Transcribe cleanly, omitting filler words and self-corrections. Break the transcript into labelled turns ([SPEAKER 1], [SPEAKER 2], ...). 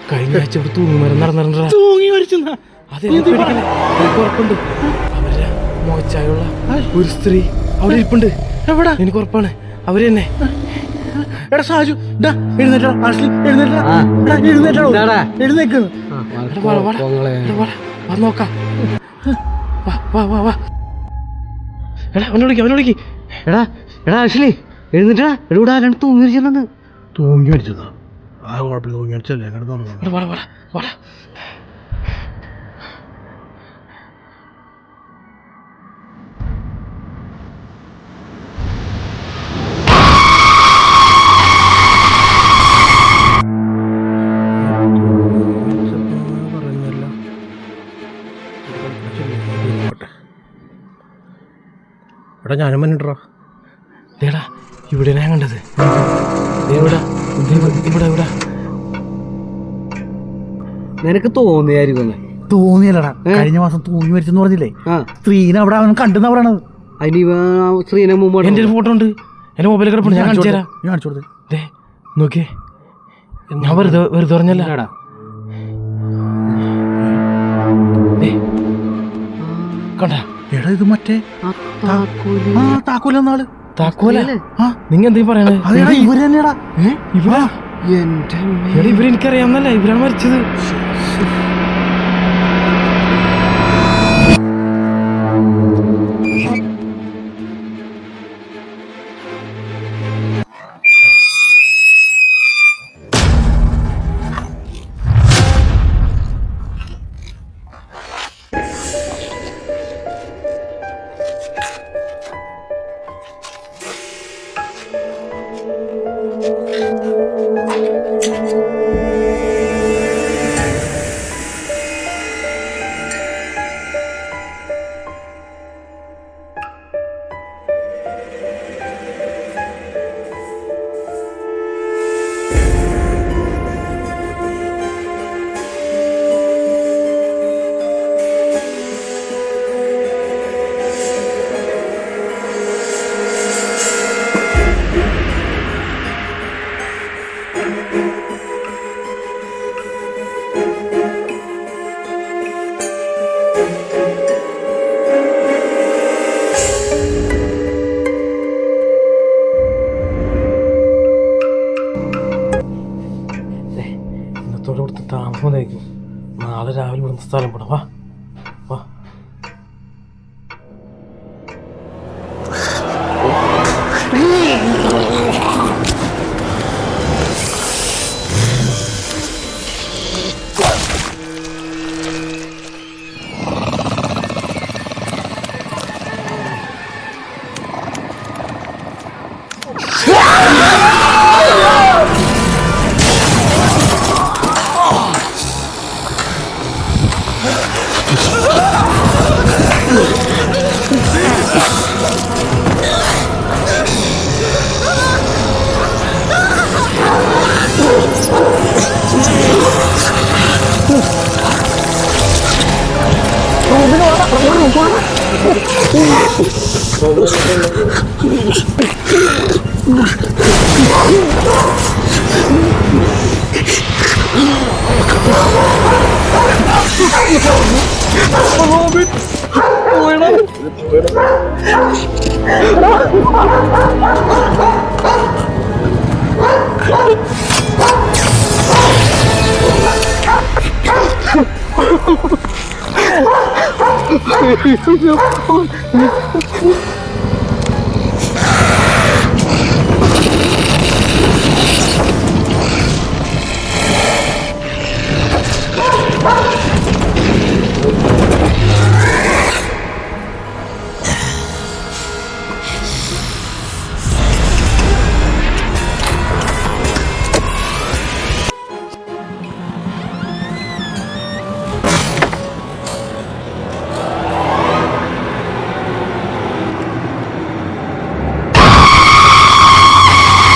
[SPEAKER 1] കഴിഞ്ഞ ആഴ്ച ഇവിടെ തൂങ്ങി നടന്നിട്ടുണ്ടാ. ഉറപ്പുണ്ട് അവരുടെ മോച്ചായുള്ള ഒരു സ്ത്രീ അവിടെ ഇരിപ്പുണ്ട്. എവിടെ? എനിക്ക് ഉറപ്പാണ് അവര് തന്നെ. എടാ സാജു എഴുന്നേറ്റോ, എഴുന്നേക്ക് നോക്കാം. അവനോടിക്ക്.
[SPEAKER 2] എടാ ആഷ്ലി എഴുന്നേറ്റാ. എവിടെ ആരാണ് തൂങ്ങി മരിച്ചെന്ന്?
[SPEAKER 1] തൂങ്ങി മരിച്ചതാ? ആ കുഴപ്പമില്ല, തൂങ്ങി മരിച്ചല്ലേ. എടാ ഞാനും മന്നിട്ടാ. ദേടാ ഇവിടെ ഞാൻ കണ്ടത്. ഇവിടെ
[SPEAKER 2] നിനക്ക് തോന്നിയായിരിക്കും.
[SPEAKER 1] തോന്നിയല്ലടാ, കഴിഞ്ഞ മാസം തൂങ്ങി മരിച്ചെന്ന് പറഞ്ഞില്ലേ? സ്ത്രീനെ അവിടെ അവൻ കണ്ടെന്നാ പറയണത്.
[SPEAKER 2] അതിന് സ്ത്രീനെ മുമ്പ്
[SPEAKER 1] എന്റെ ഒരു ഫോട്ടോ ഉണ്ട് എന്റെ മൊബൈലിൽ കിടപ്പുണ്ട്. ഞാൻ കാണിച്ചു തരാം. ഞാൻ കാണിച്ചു കൊടുത്തേ. നോക്കിയേ, ഞാൻ വെറുതെ പറഞ്ഞല്ല. കണ്ട എടാ, ഇത് മറ്റേ താക്കോലെന്നാള്. താക്കോല? നിങ്ങ എന്തെങ്കിലും പറയണേ? ഇവര് തന്നെയാടാ. ഇവരെനിക്കറിയാവുന്നല്ല, ഇവരാണ് മരിച്ചത്. ഇന്നത്തോടെ താമസം തയ്ക്കും. നാളെ രാവിലെ ഇവിടുന്ന് സ്ഥലം പോടാം. വാ.